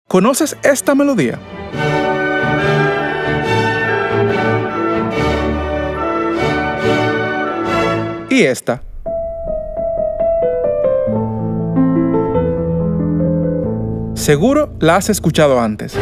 ¿Conoces esta melodía? ¿Y esta? Seguro la has escuchado antes.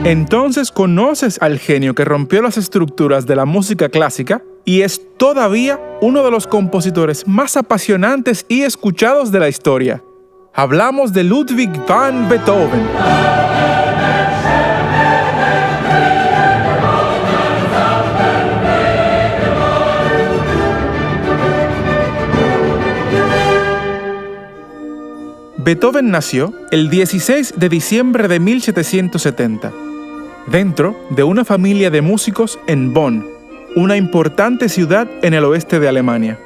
Entonces conoces al genio que rompió las estructuras de la música clásica y es todavía uno de los compositores más apasionantes y escuchados de la historia. Hablamos de Ludwig van Beethoven. Beethoven nació el 16 de diciembre de 1770, dentro de una familia de músicos en Bonn, una importante ciudad en el oeste de Alemania.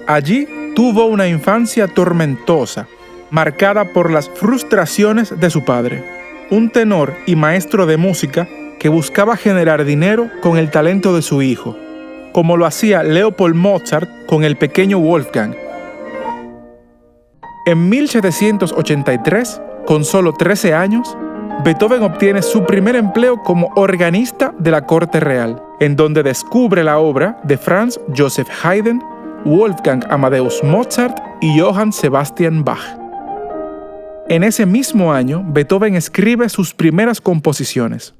Allí tuvo una infancia tormentosa, marcada por las frustraciones de su padre, un tenor y maestro de música que buscaba generar dinero con el talento de su hijo, como lo hacía Leopold Mozart con el pequeño Wolfgang. En 1783, con solo 13 años, Beethoven obtiene su primer empleo como organista de la corte real, en donde descubre la obra de Franz Joseph Haydn, Wolfgang Amadeus Mozart y Johann Sebastian Bach. En ese mismo año, Beethoven escribe sus primeras composiciones.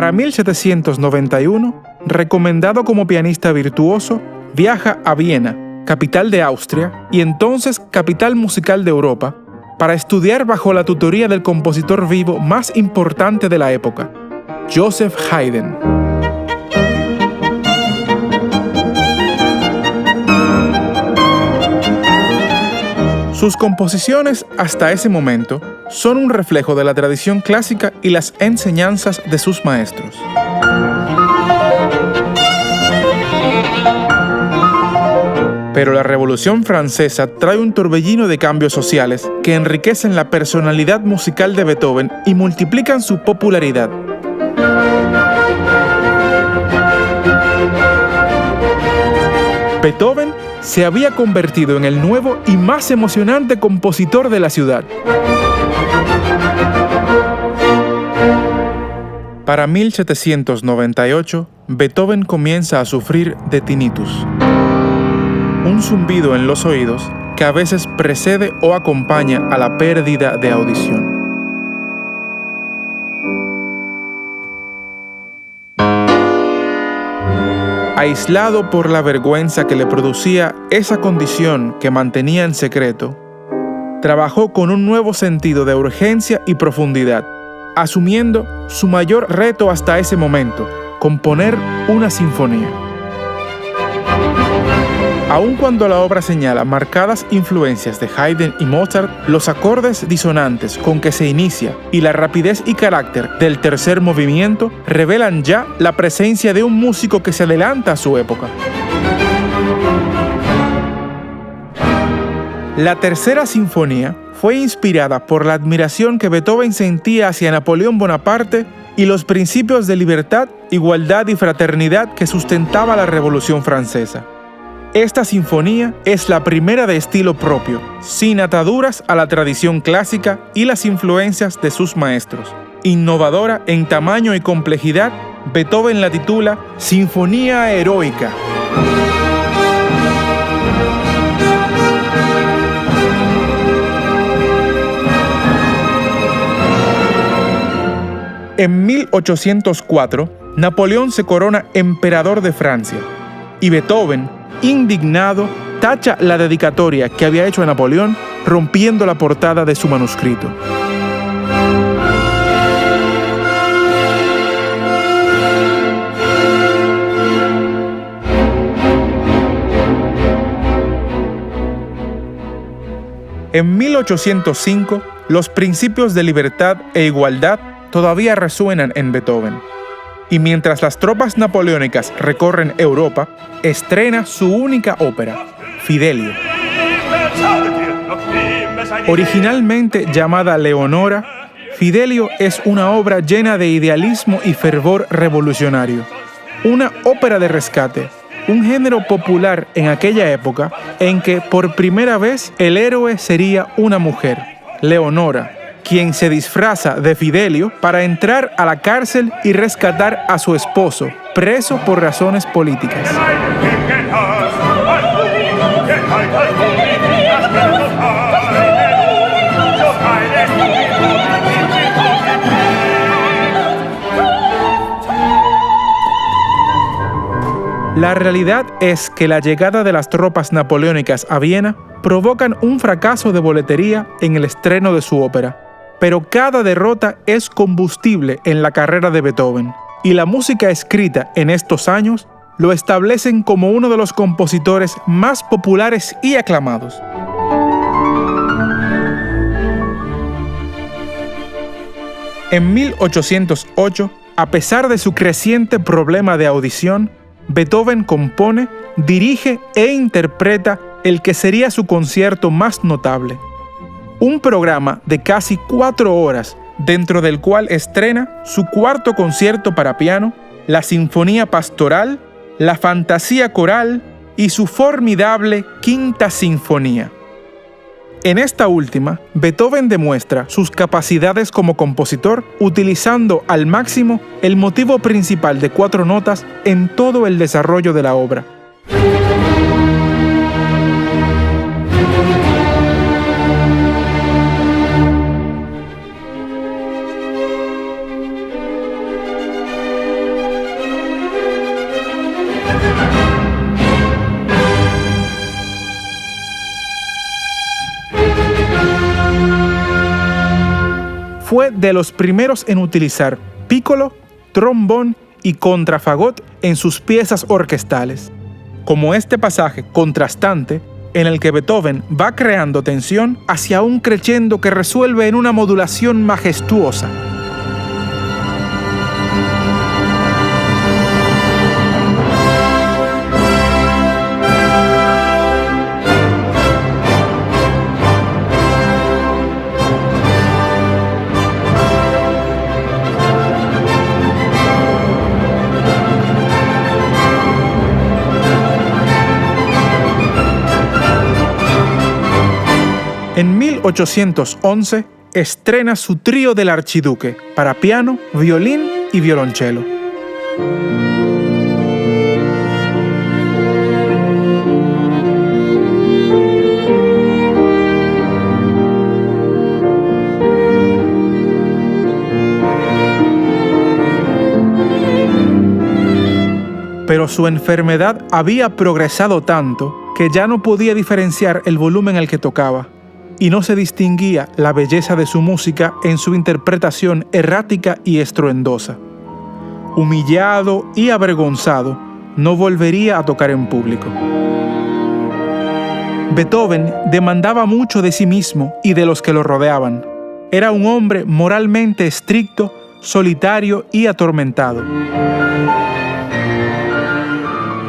Para 1791, recomendado como pianista virtuoso, viaja a Viena, capital de Austria y entonces capital musical de Europa, para estudiar bajo la tutoría del compositor vivo más importante de la época, Joseph Haydn. Sus composiciones hasta ese momento son un reflejo de la tradición clásica y las enseñanzas de sus maestros. Pero la Revolución Francesa trae un torbellino de cambios sociales que enriquecen la personalidad musical de Beethoven y multiplican su popularidad. Beethoven se había convertido en el nuevo y más emocionante compositor de la ciudad. Para 1798, Beethoven comienza a sufrir de tinnitus, un zumbido en los oídos que a veces precede o acompaña a la pérdida de audición. Aislado por la vergüenza que le producía esa condición que mantenía en secreto, trabajó con un nuevo sentido de urgencia y profundidad, asumiendo su mayor reto hasta ese momento, componer una sinfonía. Aun cuando la obra señala marcadas influencias de Haydn y Mozart, los acordes disonantes con que se inicia y la rapidez y carácter del tercer movimiento revelan ya la presencia de un músico que se adelanta a su época. La tercera sinfonía fue inspirada por la admiración que Beethoven sentía hacia Napoleón Bonaparte y los principios de libertad, igualdad y fraternidad que sustentaba la Revolución Francesa. Esta sinfonía es la primera de estilo propio, sin ataduras a la tradición clásica y las influencias de sus maestros. Innovadora en tamaño y complejidad, Beethoven la titula Sinfonía Heroica. En 1804, Napoleón se corona emperador de Francia y Beethoven, indignado, tacha la dedicatoria que había hecho a Napoleón, rompiendo la portada de su manuscrito. En 1805, los principios de libertad e igualdad todavía resuenan en Beethoven. Y mientras las tropas napoleónicas recorren Europa, estrena su única ópera, Fidelio. Originalmente llamada Leonora, Fidelio es una obra llena de idealismo y fervor revolucionario. Una ópera de rescate, un género popular en aquella época en que por primera vez el héroe sería una mujer, Leonora, quien se disfraza de Fidelio para entrar a la cárcel y rescatar a su esposo, preso por razones políticas. La realidad es que la llegada de las tropas napoleónicas a Viena provocan un fracaso de boletería en el estreno de su ópera. Pero cada derrota es combustible en la carrera de Beethoven, y la música escrita en estos años lo establecen como uno de los compositores más populares y aclamados. En 1808, a pesar de su creciente problema de audición, Beethoven compone, dirige e interpreta el que sería su concierto más notable. Un programa de casi 4 horas, dentro del cual estrena su cuarto concierto para piano, la Sinfonía Pastoral, la Fantasía Coral y su formidable Quinta Sinfonía. En esta última, Beethoven demuestra sus capacidades como compositor utilizando al máximo el motivo principal de 4 notas en todo el desarrollo de la obra. Fue de los primeros en utilizar pícolo, trombón y contrafagot en sus piezas orquestales, como este pasaje contrastante en el que Beethoven va creando tensión hacia un crescendo que resuelve en una modulación majestuosa. En 1811 estrena su trío del Archiduque para piano, violín y violonchelo. Pero su enfermedad había progresado tanto que ya no podía diferenciar el volumen al que tocaba, y no se distinguía la belleza de su música en su interpretación errática y estruendosa. Humillado y avergonzado, no volvería a tocar en público. Beethoven demandaba mucho de sí mismo y de los que lo rodeaban. Era un hombre moralmente estricto, solitario y atormentado.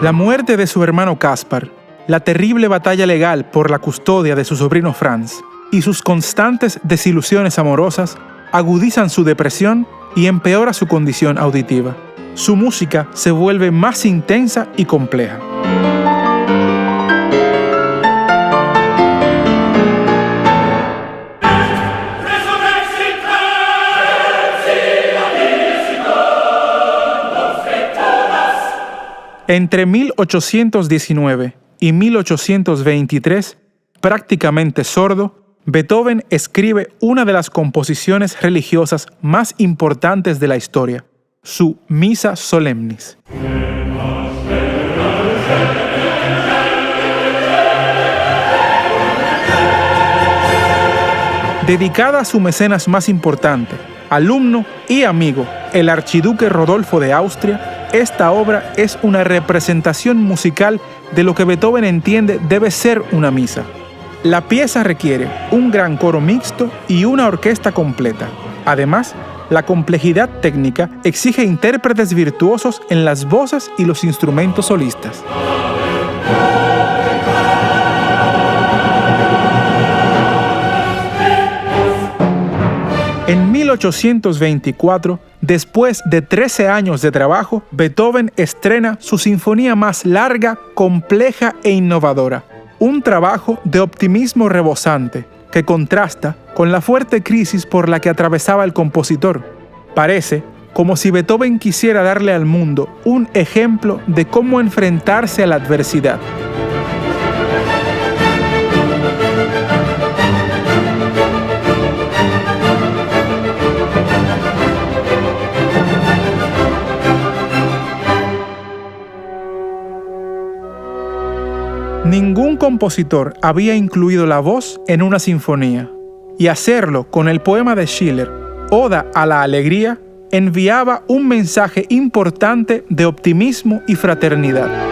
La muerte de su hermano Caspar, la terrible batalla legal por la custodia de su sobrino Franz y sus constantes desilusiones amorosas agudizan su depresión y empeora su condición auditiva. Su música se vuelve más intensa y compleja. Entre 1819 y 1823, prácticamente sordo, Beethoven escribe una de las composiciones religiosas más importantes de la historia, su Missa Solemnis. Dedicada a su mecenas más importante, alumno y amigo, el archiduque Rodolfo de Austria, esta obra es una representación musical de lo que Beethoven entiende debe ser una misa. La pieza requiere un gran coro mixto y una orquesta completa. Además, la complejidad técnica exige intérpretes virtuosos en las voces y los instrumentos solistas. En 1824, después de 13 años de trabajo, Beethoven estrena su sinfonía más larga, compleja e innovadora. Un trabajo de optimismo rebosante que contrasta con la fuerte crisis por la que atravesaba el compositor. Parece como si Beethoven quisiera darle al mundo un ejemplo de cómo enfrentarse a la adversidad. Ningún compositor había incluido la voz en una sinfonía, y hacerlo con el poema de Schiller, Oda a la Alegría, enviaba un mensaje importante de optimismo y fraternidad.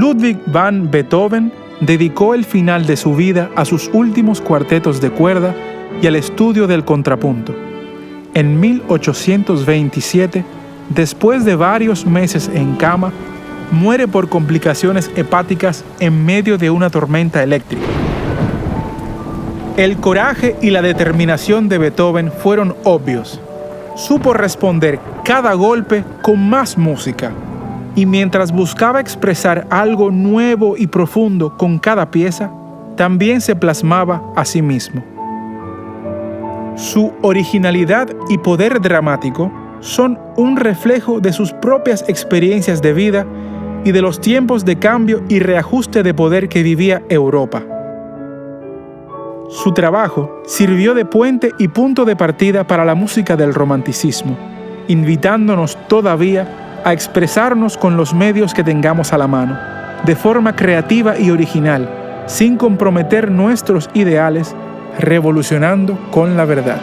Ludwig van Beethoven dedicó el final de su vida a sus últimos cuartetos de cuerda y al estudio del contrapunto. En 1827, después de varios meses en cama, muere por complicaciones hepáticas en medio de una tormenta eléctrica. El coraje y la determinación de Beethoven fueron obvios. Supo responder cada golpe con más música, y mientras buscaba expresar algo nuevo y profundo con cada pieza, también se plasmaba a sí mismo. Su originalidad y poder dramático son un reflejo de sus propias experiencias de vida y de los tiempos de cambio y reajuste de poder que vivía Europa. Su trabajo sirvió de puente y punto de partida para la música del romanticismo, invitándonos todavía a expresarnos con los medios que tengamos a la mano, de forma creativa y original, sin comprometer nuestros ideales, revolucionando con la verdad.